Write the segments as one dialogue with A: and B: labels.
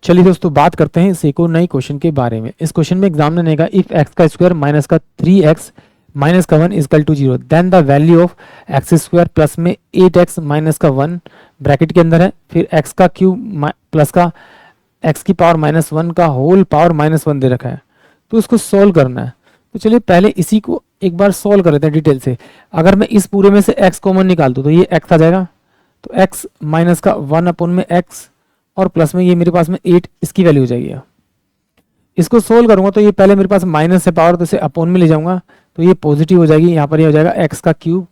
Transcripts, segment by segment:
A: चलिए दोस्तों बात करते हैं इस एक और नई क्वेश्चन के बारे में। इस क्वेश्चन में एग्जामिनर ने कहा इफ एक्स का स्क्वायर माइनस का 3x माइनस का 1 equal to 0 then the value of x square plus में 8x माइनस का 1 ब्रैकेट के अंदर है, फिर x का क्यूब प्लस का x की पावर माइनस 1 का होल पावर माइनस 1 दे रखा है, तो इसको सोल्व करना है। तो चलिए पहले इसी को एक बार सोल्व कर लेते हैं डिटेल से। अगर मैं इस पूरे में से x कॉमन निकाल दूँ तो ये x आ जाएगा, तो x माइनस का 1 अपॉन में x और प्लस में ये मेरे पास में 8 इसकी वैल्यू हो जाएगी। इसको सोल्व करूंगा तो ये पहले मेरे पास माइनस से पावर, तो इसे अपॉन में ले जाऊंगा तो ये पॉजिटिव हो जाएगी, यहाँ पर ये हो जाएगा x का क्यूब,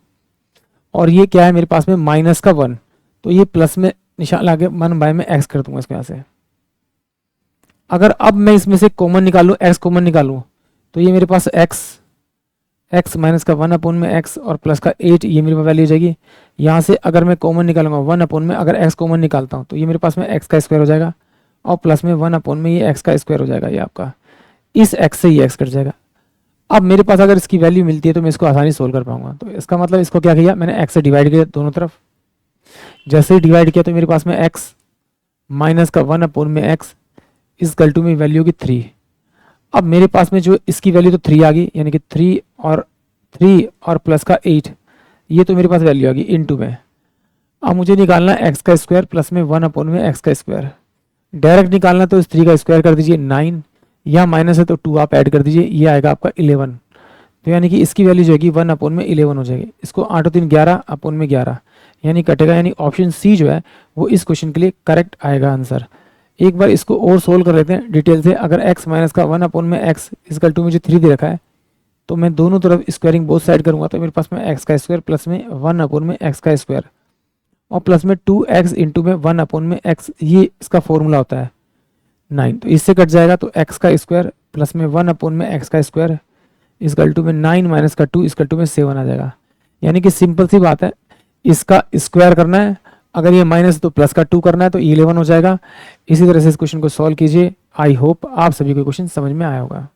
A: और ये क्या है मेरे पास में माइनस का 1, तो ये प्लस में निशान लाके 1 बाय में x कर दूंगा इसमें यहाँ से। अगर अब मैं इसमें से कॉमन निकालूं, x कॉमन निकालूं तो ये मेरे पास x माइनस का 1 अपॉन में x और प्लस का 8 ये मेरे पास वैल्यू हो जाएगी। यहाँ से अगर मैं कॉमन निकालूंगा 1 अपॉन में अगर x कॉमन निकालता हूँ तो ये मेरे पास में x का स्क्वायर हो जाएगा, और प्लस में 1 अपॉन में ये x का स्क्वायर हो जाएगा, ये आपका इस x से ये x कट जाएगा। अब मेरे पास अगर इसकी वैल्यू मिलती है तो मैं इसको आसानी सोल्व कर पाऊंगा। तो इसका मतलब इसको क्या किया मैंने, x से डिवाइड किया दोनों तरफ। जैसे ही डिवाइड किया तो मेरे पास में x माइनस का 1 अपॉन में x इजकल टू में वैल्यू की 3। अब मेरे पास में जो इसकी वैल्यू तो 3 आ गई, यानी कि 3 और प्लस का 8, ये तो मेरे पास वैल्यू आ गई इनटू में। अब मुझे निकालना है x का स्क्वायर प्लस में 1 अपॉन में x का स्क्वायर। डायरेक्ट निकालना तो इस 3 का स्क्वायर कर दीजिए 9, यहाँ माइनस है तो 2 आप ऐड कर दीजिए, ये आएगा आपका 11। तो यानी कि इसकी वैल्यू जो है 1 अपॉन में 11 हो जाएगी। इसको 8 और 3 11 अपॉन में 11 यानी कटेगा, यानी ऑप्शन सी जो है वो इस क्वेश्चन के लिए करेक्ट आएगा आंसर। एक बार इसको और सोल्व कर लेते हैं डिटेल से। अगर x माइनस का 1 अपॉन में x इजकल टू मुझे 3 दे रखा है, तो मैं दोनों तरफ स्क्वायरिंग बोथ साइड करूंगा तो मेरे पास में x का स्क्वायर प्लस में 1 अपॉन में x का स्क्वायर और प्लस में 2x इंटू में 1 अपॉन में x, ये इसका फॉर्मूला होता है 9, तो इससे कट जाएगा। तो x का स्क्वायर प्लस में 1 अपॉन में x का स्क्वायर इजकल टू में 9 माइनस का 2 इजकल टू में 7 आ जाएगा। यानी कि सिंपल सी बात है, इसका स्क्वायर करना है, अगर ये माइनस तो प्लस का 2 करना है तो 11 हो जाएगा। इसी तरह से इस क्वेश्चन को सॉल्व कीजिए। आई होप आप सभी को क्वेश्चन समझ में आया होगा।